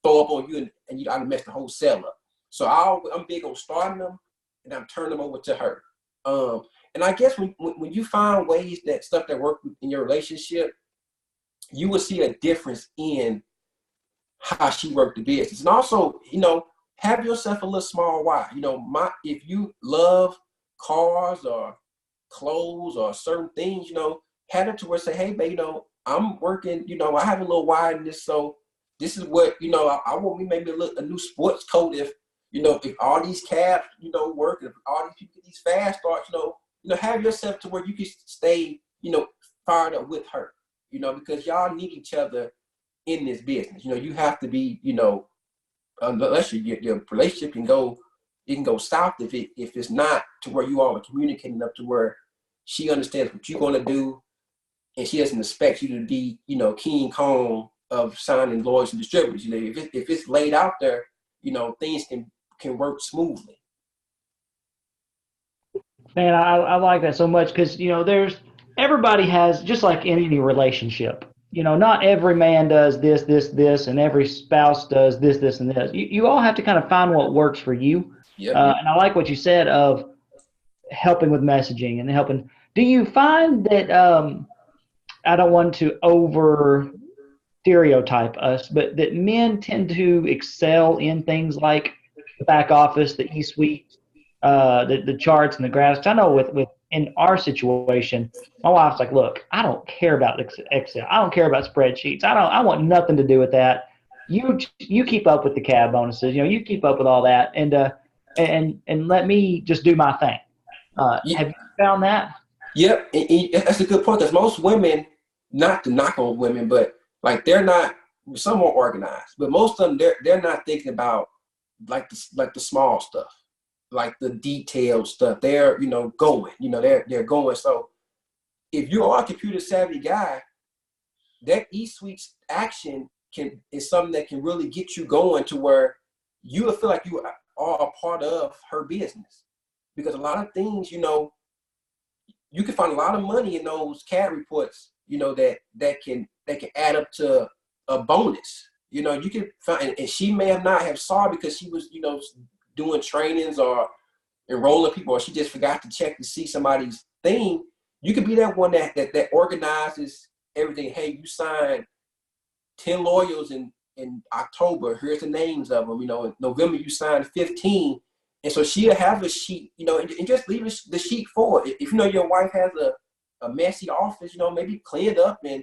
throw up on you and you gotta mess the whole cell up. So I'm big on starting them, and I'm turning them over to her. And I guess when you find ways that stuff that work in your relationship, you will see a difference in how she worked the business. And also, you know, have yourself a little small why. You know, if you love cars or clothes or certain things, have it to where say, hey, babe, I'm working, I have a little wide in this, so this is what, I want me maybe a new sports coat if all these cabs, work, if all these people get these fast starts, have yourself to where you can stay, fired up with her, because y'all need each other in this business. You have to be, unless your relationship can go south if it's not to where you all are communicating up to where she understands what you're going to do, and she doesn't expect you to be, King Kong of signing lawyers and distributors. If it's laid out there, things can work smoothly. Man, I like that so much because, everybody has, just like in any relationship, not every man does this, and every spouse does this, and this. You all have to kind of find what works for you. Yep. And I like what you said of helping with messaging and helping. Do you find that, I don't want to over stereotype us, but that men tend to excel in things like the back office, the E-suite, the charts and the graphs? I know with in our situation, my wife's like, look, I don't care about Excel. I don't care about spreadsheets. I want nothing to do with that. You keep up with the cab bonuses. You keep up with all that, and let me just do my thing. Have you found that? Yep, and that's a good point, because most women, not to knock on women, but like they're not, some are organized, but most of them they're not thinking about like the small stuff, like the detailed stuff. They're going, they're going. So if you are a computer savvy guy, that E-suite action is something that can really get you going to where you will feel like you are a part of her business, because a lot of things, you can find a lot of money in those CAD reports, that can add up to a bonus. You can find, and she may have not have saw because she was, doing trainings or enrolling people, or she just forgot to check to see somebody's thing. You could be that one that organizes everything. Hey, you signed 10 lawyers in October. Here's the names of them. In November you signed 15. And so she'll have a sheet, and just leave the sheet for it. If your wife has a messy office, maybe clean it up and,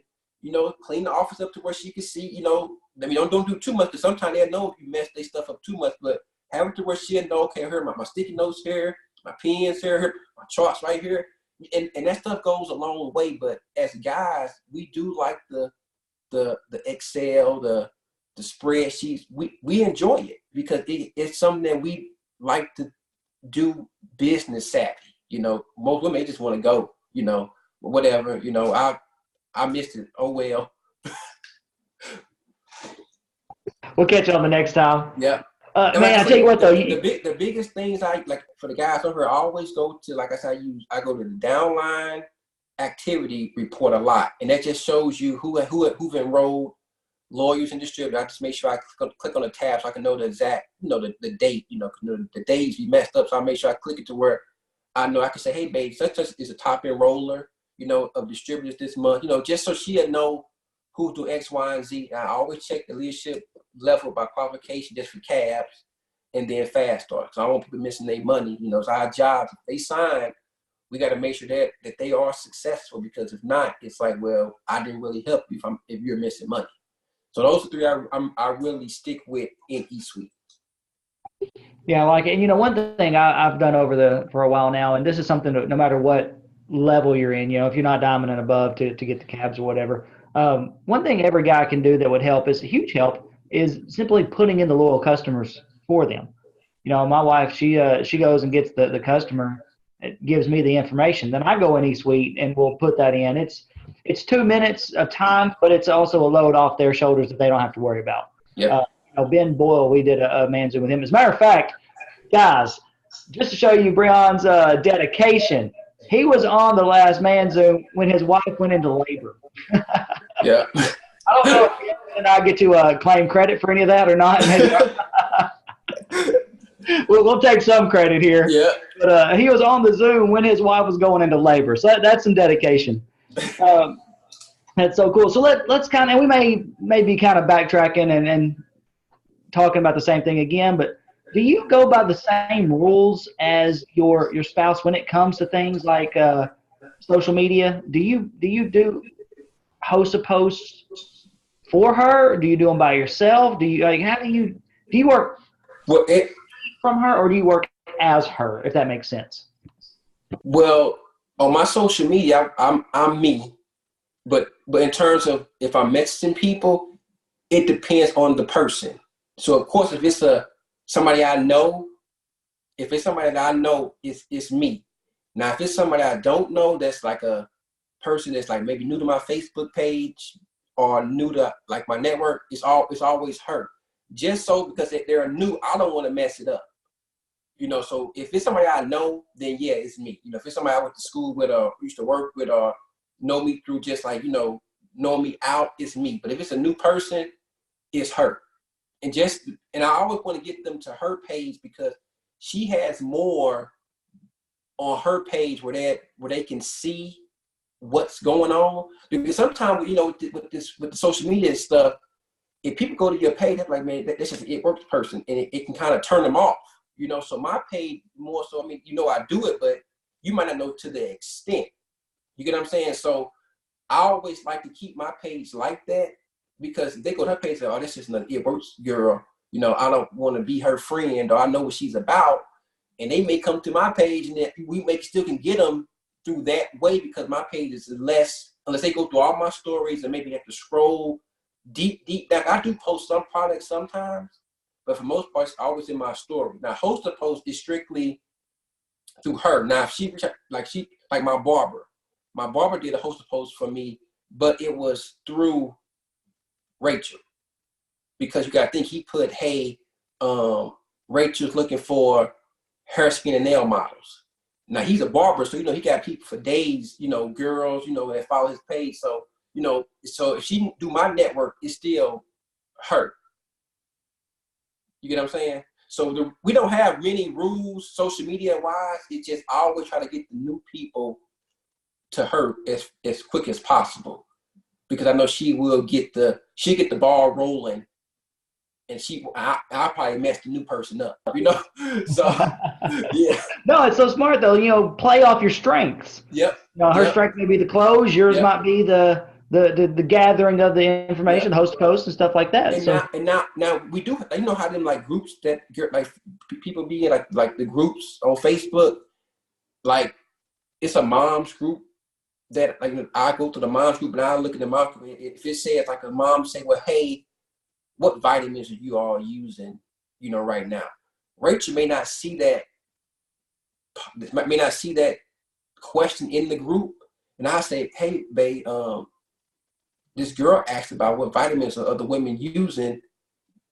clean the office up to where she can see, don't do too much, because sometimes they'll know if you mess their stuff up too much, but have it to where she'll know, okay, here, my sticky notes here, my pens here, my charts right here. And that stuff goes a long way. But as guys, we do like the Excel, the spreadsheets. We enjoy it because it's something that we like to do business savvy. Most women just want to go, whatever, I missed it. Oh, well. We'll catch you on the next time. Yeah. Man, I tell you what though. The biggest things I like for the guys over here, I always go to, like I said, I go to the downline activity report a lot. And that just shows you who've enrolled lawyers and distributors. I just make sure I click on the tab so I can know the exact, the date, the days we messed up. So I make sure I click it to where I know I can say, hey, babe, such is a top enroller, of distributors this month, just so she'll know who do X, Y, and Z. I always check the leadership level by qualification just for cabs and then fast start. So I don't want people missing their money. It's our job. If they sign, we got to make sure that they are successful, because if not, it's like, well, I didn't really help you if you're missing money. So those are three I really stick with in E-Suite. Yeah, I like it. And one thing I've done for a while now, and this is something that no matter what level you're in, if you're not diamond and above to get the cabs or whatever, one thing every guy can do that would help, is a huge help, is simply putting in the loyal customers for them. My wife, she goes and gets the customer. It gives me the information. Then I go in E-Suite and we'll put that in. It's 2 minutes of time, but it's also a load off their shoulders that they don't have to worry about. Yeah. Ben Boyle, we did a man Zoom with him. As a matter of fact, guys, just to show you Brion's dedication, he was on the last man Zoom when his wife went into labor. Yeah. I don't know if he and I get to claim credit for any of that or not. We'll take some credit here. Yeah. But he was on the Zoom when his wife was going into labor. So that's some dedication. That's so cool. So let's kind of, we may be kind of backtracking and talking about the same thing again, but do you go by the same rules as your spouse when it comes to things like social media? Do you host a post for her? Or do you do them by yourself? Do you like how do you work Well, from her, or do you work as her? If that makes sense. well, on my social media, I'm me. But in terms of if I'm messaging people, it depends on the person. So of course, if it's somebody I know, if it's somebody that I know, it's me. Now, if it's somebody I don't know, that's like a person that's like maybe new to my Facebook page or new to like my network, it's always her. Just so because they're new, I don't want to mess it up. So if it's somebody I know, then yeah, it's me. If it's somebody I went to school with or used to work with or know me through just like, know me out, it's me. But if it's a new person, it's her. And I always want to get them to her page because she has more on her page where they can see what's going on. Because sometimes, with the social media stuff, if people go to your page, they're like, man, that's just an it works person, and it can kind of turn them off. So my page more so, I mean, I do it, but you might not know to the extent. You get what I'm saying? So I always like to keep my page like that because if they go to her page and say, oh, that's just an it works girl, I don't want to be her friend or I know what she's about. And they may come to my page and then we still can get them through that way because my page is less, unless they go through all my stories and maybe have to scroll deep down. I do post some products sometimes, but for most part, it's always in my story. Now, host a post is strictly through her. Now, if she like my barber did a host a post for me, but it was through Rachel because you got to think he put, hey, Rachel's looking for hair, skin, and nail models. Now he's a barber, so he got people for days, girls, that follow his page. So, so if she do my network, it's still her. You get what I'm saying? So we don't have many rules social media wise. It's just I always try to get the new people to her as quick as possible because I know she get the ball rolling. And I'll probably mess the new person up, So, yeah. No, it's so smart though. Play off your strengths. Yep. Her Yep. strength may be the clothes. Yours Yep. might be the gathering of the information, Yep. the host post and stuff like that. And now we do. How them like groups that like people be in like the groups on Facebook, like it's a mom's group that like I go to the mom's group and I look at the mom's group. If it says like a mom say, well, hey, what vitamins are you all using, right now? Rachel may not see that question in the group. And I say, hey, babe, this girl asked about what vitamins are other women using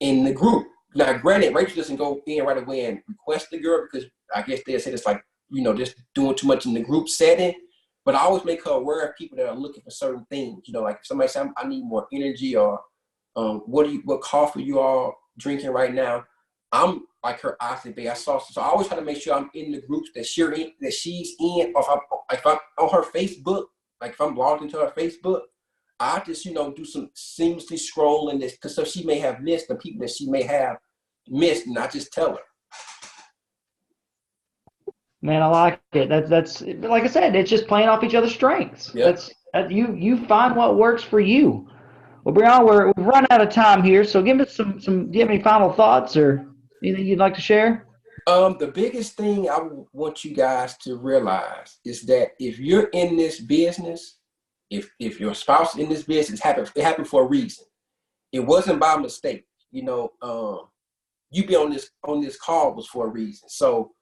in the group. Now, granted, Rachel doesn't go in right away and request the girl because I guess they said it's like, just doing too much in the group setting. But I always make her aware of people that are looking for certain things. Like if somebody says, I need more energy or what coffee you all drinking right now? I'm like her. I say, babe, I saw. So I always try to make sure I'm in the groups that she's in. Or if I'm on her Facebook, like if I'm logged into her Facebook, I just do some seamlessly scrolling this because so she may have missed the people that she may have missed, and I just tell her. Man, I like it. That's like I said, it's just playing off each other's strengths. Yep. You find what works for you. Well, Brian, we've run out of time here, so give us some. Do you have any final thoughts or anything you'd like to share? The biggest thing I want you guys to realize is that if you're in this business, if your spouse is in this business, it happened for a reason. It wasn't by mistake. You be on this call was for a reason. So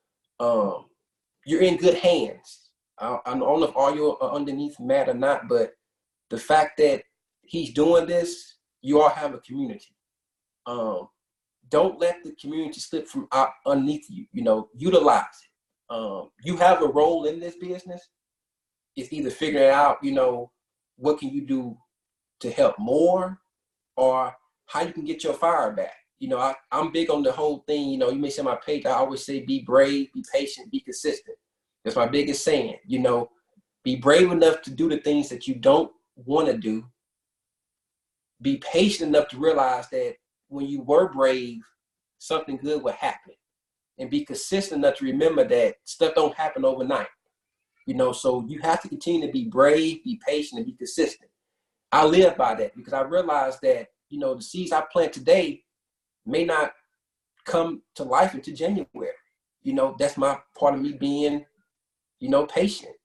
you're in good hands. I don't know if all you are underneath Matt or not, but the fact that he's doing this, you all have a community. Don't let the community slip from underneath you. Utilize it. You have a role in this business. It's either figuring out, what can you do to help more, or how you can get your fire back. I'm big on the whole thing. You may see on my page, I always say, be brave, be patient, be consistent. That's my biggest saying. Be brave enough to do the things that you don't want to do. Be patient enough to realize that when you were brave, something good would happen. And be consistent enough to remember that stuff don't happen overnight. So you have to continue to be brave, be patient, and be consistent. I live by that because I realize that, the seeds I plant today may not come to life until January. That's my part of me being, patient.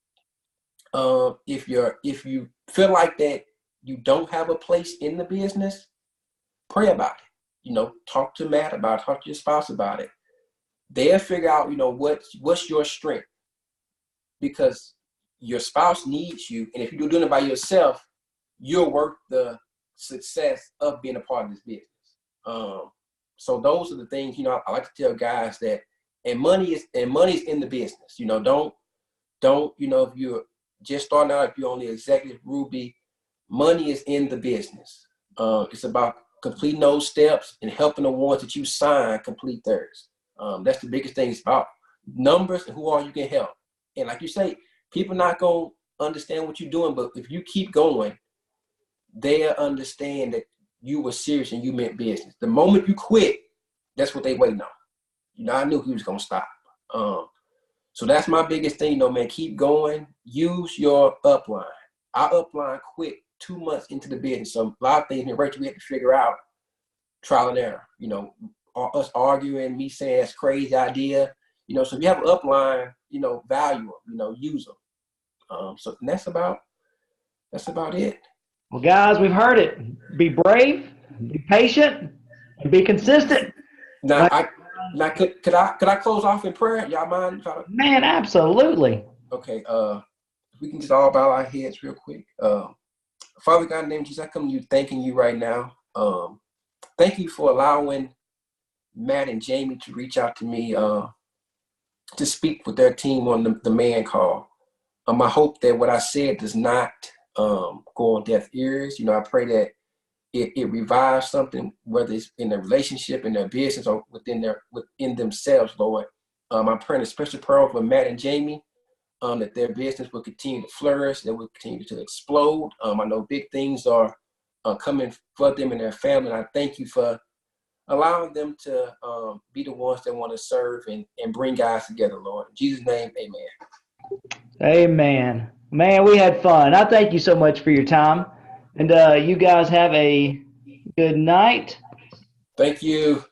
If you feel like that you don't have a place in the business, pray about it. Talk to Matt about it, talk to your spouse about it. They'll figure out, what's your strength, because your spouse needs you. And if you're doing it by yourself, you'll work the success of being a part of this business. So those are the things, I like to tell guys that, and money's in the business. Don't, if you're just starting out, if you're only executive Ruby, money is in the business. It's about completing those steps and helping the ones that you sign complete theirs. That's the biggest thing. It's about numbers and who all you can help. And like you say, people not going to understand what you're doing, but if you keep going, they'll understand that you were serious and you meant business. The moment you quit, that's what they waiting on. I knew he was going to stop. So that's my biggest thing, man. Keep going. Use your upline. Our upline quit 2 months into the business. So a lot of things, Rachel, we had to figure out trial and error. Us arguing, me saying that's a crazy idea. So if you have an upline, value them, use them. So that's about it. Well, guys, we've heard it. Be brave, be patient, and be consistent. Now, could I close off in prayer? Y'all mind? Man, absolutely. Okay. If we can just all bow our heads real quick. Father God, in the name of Jesus, I come to you thanking you right now. Thank you for allowing Matt and Jamie to reach out to me to speak with their team on the man call. I hope that what I said does not go on deaf ears. I pray that it revives something, whether it's in their relationship, in their business, or within themselves, Lord. I'm praying a special prayer for Matt and Jamie, that their business will continue to flourish, that will continue to explode. I know big things are coming for them and their family, and I thank you for allowing them to be the ones that want to serve and bring guys together, Lord. In Jesus' name, amen. Amen. Man, we had fun. I thank you so much for your time. And you guys have a good night. Thank you.